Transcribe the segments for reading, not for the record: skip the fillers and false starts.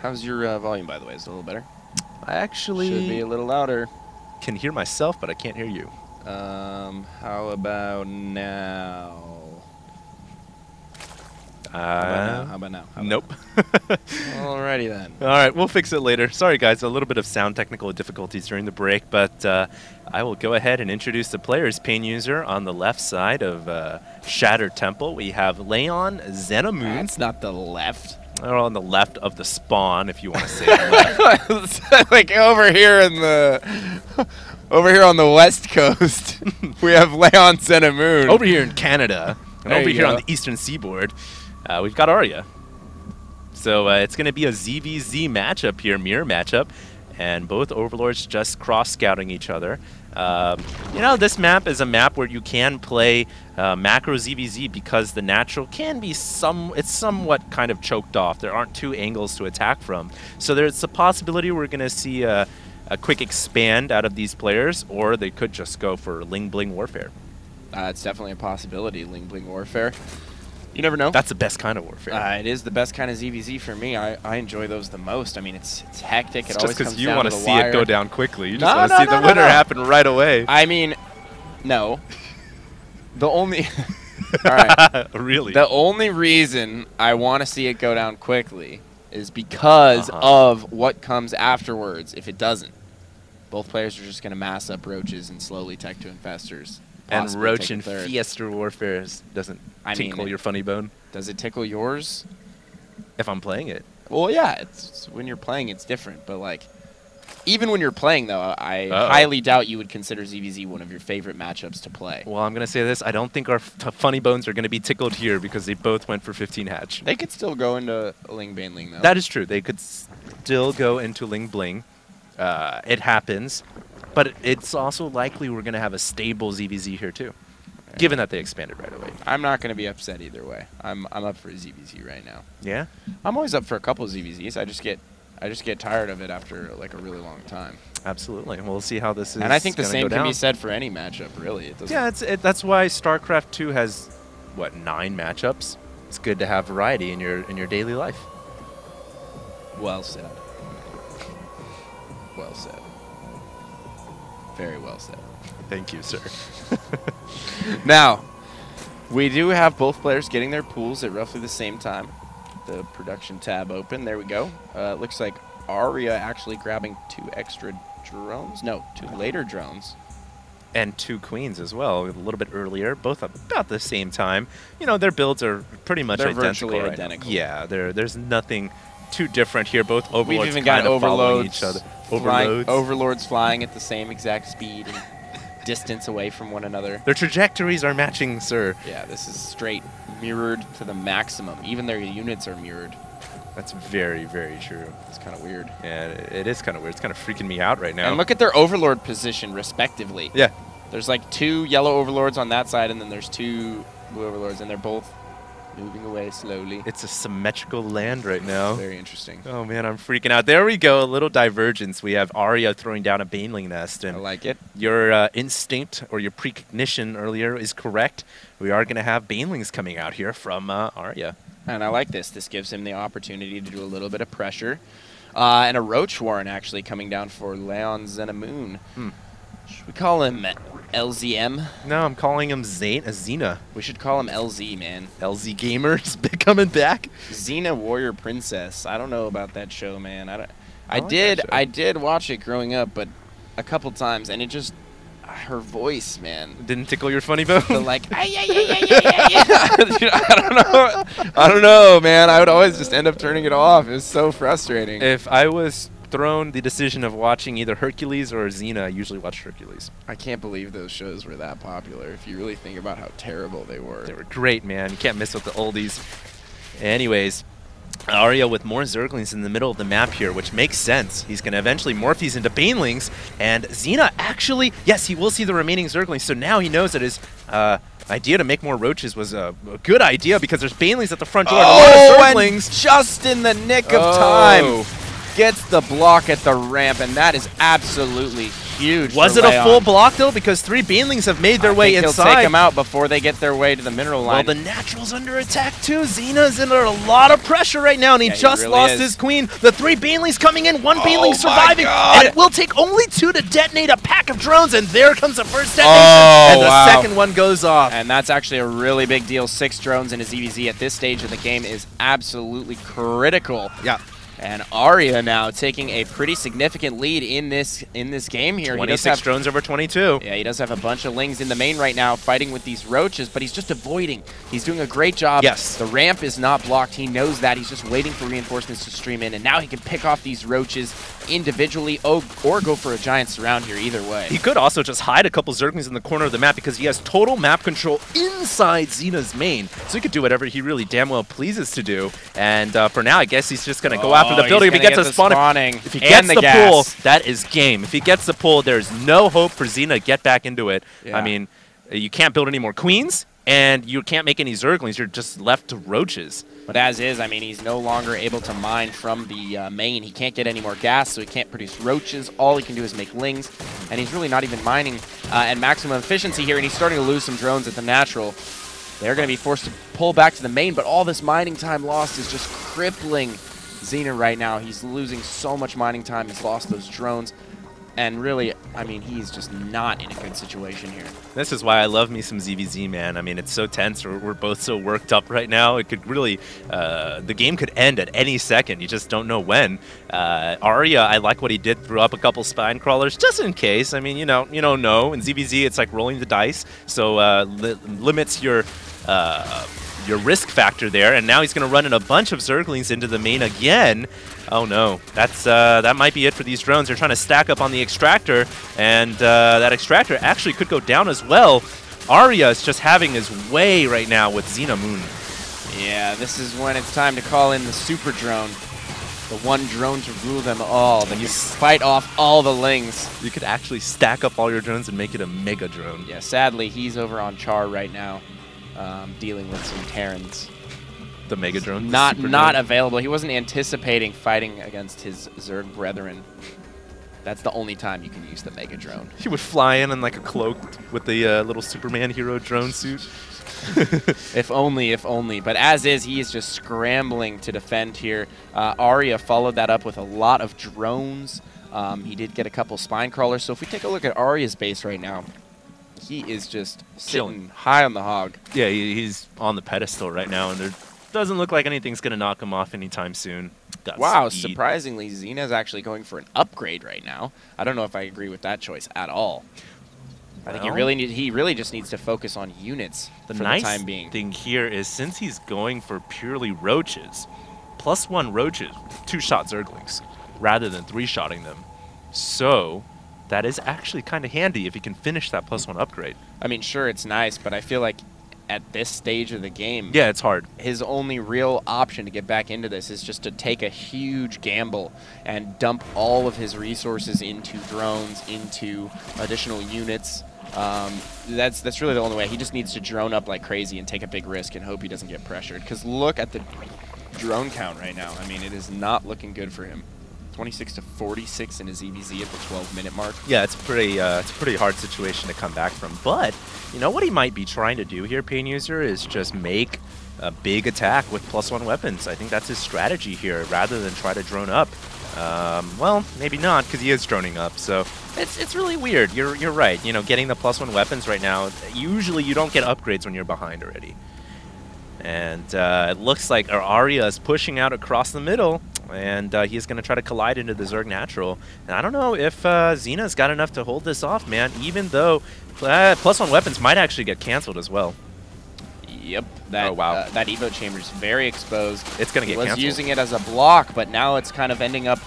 How's your volume, by the way? Is it a little better? I actually should be a little louder. Can hear myself, but I can't hear you. How about now? How about now? Nope. Alrighty then. All right, we'll fix it later. Sorry, guys, a little bit of sound technical difficulties during the break, but I will go ahead and introduce the players. Pain user on the left side of Shattered Temple. We have Leon, ZeNEX.Laon. That's not the left. Or on the left of the spawn, if you want to say left. Like over here in the... Over here on the west coast, we have Leon, ZeNEX.Laon. Over here in Canada, and there over here on the eastern seaboard, we've got Aria. So it's going to be a ZVZ matchup here, mirror matchup, and both Overlords just cross-scouting each other. You know, this map is a map where you can play macro ZVZ because the natural can be it's somewhat kind of choked off. There aren't two angles to attack from. So there's a possibility we're going to see a quick expand out of these players, or they could just go for Ling Bling Warfare. It's definitely a possibility, Ling Bling Warfare. You never know. That's the best kind of warfare. It is the best kind of ZVZ for me. I enjoy those the most. I mean, it's hectic. It's it always just comes you down want to to the see wire. it go down quickly. You just want to see the winner happen right away. I mean, no. The only... All right. Really? The only reason I want to see it go down quickly is because of what comes afterwards if it doesn't. Both players are just going to mass up roaches and slowly tech to infestors. And roach and Fiesta Warfare doesn't tickle your funny bone. Does it tickle yours? If I'm playing it. Well, yeah. It's when you're playing, it's different. But, like, even when you're playing, though, I highly doubt you would consider ZVZ one of your favorite matchups to play. Well, I'm going to say this. I don't think our funny bones are going to be tickled here because they both went for 15 hatch. They could still go into Ling Bang Ling, though. That is true. They could still go into Ling Bling. It happens. But it's also likely we're going to have a stable ZVZ here, too, given that they expanded right away. I'm not going to be upset either way. I'm up for a ZVZ right now. Yeah? I'm always up for a couple of ZVZs. I just get tired of it after, like, a really long time. Absolutely. We'll see how this is. And I think the same can be said for any matchup, really. Yeah, that's why StarCraft 2 has, what, 9 matchups? It's good to have variety in your daily life. Well said. Well said. Very well said. Thank you, sir. Now, we do have both players getting their pools at roughly the same time. The production tab open. There we go. Looks like Aria actually grabbing 2 extra drones. No, 2 later drones. And 2 queens as well, a little bit earlier, both about the same time. You know, their builds are pretty much identical. They're virtually identical. Yeah, there's nothing too different here. Both Overlords We've even got Overlords each other. Overlords flying at the same exact speed and distance away from one another. Their trajectories are matching, sir. Yeah, this is straight mirrored to the maximum. Even their units are mirrored. That's very, very true. It's kind of weird. Yeah, it is kind of weird. It's kind of freaking me out right now. And look at their Overlord position, respectively. Yeah. There's like 2 yellow Overlords on that side, and then there's 2 blue Overlords, and they're both moving away slowly. It's a symmetrical land right now. Very interesting. Oh, man, I'm freaking out. There we go. A little divergence. We have Aria throwing down a Baneling nest. And I like it. Your instinct or your precognition earlier is correct. We are going to have Banelings coming out here from Aria. And I like this. This gives him the opportunity to do a little bit of pressure. And a Roach Warren actually coming down for Leon, ZeNEX.Laon. Should we call him LZM? No, I'm calling him Xena. We should call him LZ, man. LZ Gamers coming back. Xena Warrior Princess. I don't know about that show, man. I did watch it growing up, but a couple times, and it just her voice, man. Didn't tickle your funny bone? The like, I don't know, man. I would always just end up turning it off. It was so frustrating. If I was thrown the decision of watching either Hercules or Xena, I usually watch Hercules. I can't believe those shows were that popular if you really think about how terrible they were. They were great, man. You can't miss with the oldies. Anyways, Aria with more Zerglings in the middle of the map here, which makes sense. He's going to eventually morph these into Banelings, and Xena actually, yes, he will see the remaining Zerglings, so now he knows that his idea to make more roaches was a good idea because there's Banelings at the front door and a lot of Zerglings. And just in the nick of time, gets the block at the ramp, and that is absolutely huge. Was it a full block, though? Because 3 Banelings have made their way inside. He'll take them out before they get their way to the mineral line. Well, the Natural's under attack, too. Xena's under a lot of pressure right now, and he just really lost his queen. The 3 Banelings coming in, 1 Baneling surviving, and it will take only 2 to detonate a pack of drones, and there comes the first detonation, and the second one goes off. And that's actually a really big deal. 6 drones in a ZVZ at this stage of the game is absolutely critical. Yeah. And Aria now taking a pretty significant lead in this game here. 26 drones over 22. Yeah, he does have a bunch of Lings in the main right now fighting with these roaches, but he's just avoiding. He's doing a great job. Yes. The ramp is not blocked. He knows that. He's just waiting for reinforcements to stream in, and now he can pick off these roaches individually or go for a giant surround here either way. He could also just hide a couple Zerglings in the corner of the map because he has total map control inside Xena's main. So he could do whatever he really damn well pleases to do. And for now, I guess he's just going to go after the building. If he gets a spawning. If he gets the pool, that is game. If he gets the pool, there's no hope for Xena to get back into it. Yeah. I mean, you can't build any more queens, and you can't make any Zerglings. You're just left to roaches. But as is, I mean, he's no longer able to mine from the main. He can't get any more gas, so he can't produce roaches. All he can do is make Lings, and he's really not even mining at maximum efficiency here, and he's starting to lose some drones at the natural. They're going to be forced to pull back to the main, but all this mining time lost is just crippling Xena right now. He's losing so much mining time. He's lost those drones. And really, I mean, he's just not in a good situation here. This is why I love me some ZVZ, man. I mean, it's so tense. We're both so worked up right now. It could really, the game could end at any second. You just don't know when. Aria, I like what he did. Threw up a couple spine crawlers just in case. I mean, you don't know. In ZVZ, it's like rolling the dice. So limits your risk factor there, and now he's going to run in a bunch of Zerglings into the main again. Oh no, that might be it for these drones. They're trying to stack up on the extractor, and that extractor actually could go down as well. Aria is just having his way right now with Xena Moon. Yeah, this is when it's time to call in the super drone. The one drone to rule them all. That can fight off all the Lings. You could actually stack up all your drones and make it a mega drone. Yeah, sadly, he's over on Char right now. Dealing with some Terrans. The Mega Drone? Not available. He wasn't anticipating fighting against his Zerg brethren. That's the only time you can use the Mega Drone. He would fly in like a cloak with the little Superman hero drone suit. If only, if only. But as is, he is just scrambling to defend here. Aria followed that up with a lot of drones. He did get a couple spine crawlers. So if we take a look at Aria's base right now, he is just sitting high on the hog. Yeah, he's on the pedestal right now, and there doesn't look like anything's going to knock him off anytime soon. Wow, surprisingly, Xena's actually going for an upgrade right now. I don't know if I agree with that choice at all. I think he really just needs to focus on units for the time being. The nice thing here is since he's going for purely roaches, +1 roaches, 2-shot Zerglings, rather than 3-shotting them. So that is actually kind of handy if he can finish that +1 upgrade. I mean, sure, it's nice, but I feel like at this stage of the game, yeah, it's hard. His only real option to get back into this is just to take a huge gamble and dump all of his resources into drones, into additional units. That's really the only way. He just needs to drone up like crazy and take a big risk and hope he doesn't get pressured. Because look at the drone count right now. I mean, it is not looking good for him. 26 to 46 in his EVZ at the 12-minute mark. Yeah, it's a pretty hard situation to come back from. But you know what he might be trying to do here, Pain User, is just make a big attack with +1 weapons. I think that's his strategy here, rather than try to drone up. Well, maybe not, because he is droning up. So it's really weird. You're right. You know, getting the +1 weapons right now, usually you don't get upgrades when you're behind already. And it looks like Aria is pushing out across the middle, and he's going to try to collide into the Zerg Natural. And I don't know if Xena's got enough to hold this off, man, even though +1 weapons might actually get canceled as well. Yep. That Evo chamber is very exposed. It's going to get canceled. He was using it as a block, but now it's kind of ending up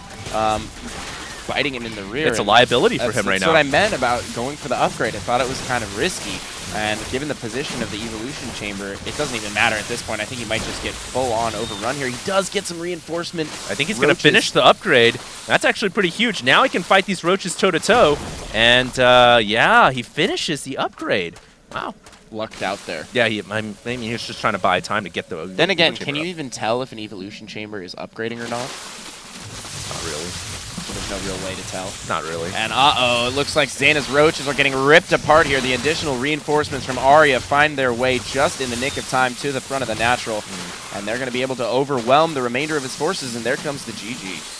biting him in the rear. It's a liability for him right now. That's what I meant about going for the upgrade. I thought it was kind of risky. And given the position of the evolution chamber, it doesn't even matter at this point. I think he might just get full-on overrun here. He does get some reinforcement. I think he's going to finish the upgrade. That's actually pretty huge. Now he can fight these roaches toe-to-toe. And, yeah, he finishes the upgrade. Wow. Lucked out there. Yeah, he was just trying to buy time to get the... Then again, can you even tell if an evolution chamber is upgrading or not? Not really. So there's no real way to tell. Not really. And uh-oh, it looks like Xana's Roaches are getting ripped apart here. The additional reinforcements from Aria find their way just in the nick of time to the front of the natural. And they're going to be able to overwhelm the remainder of his forces, and there comes the GG.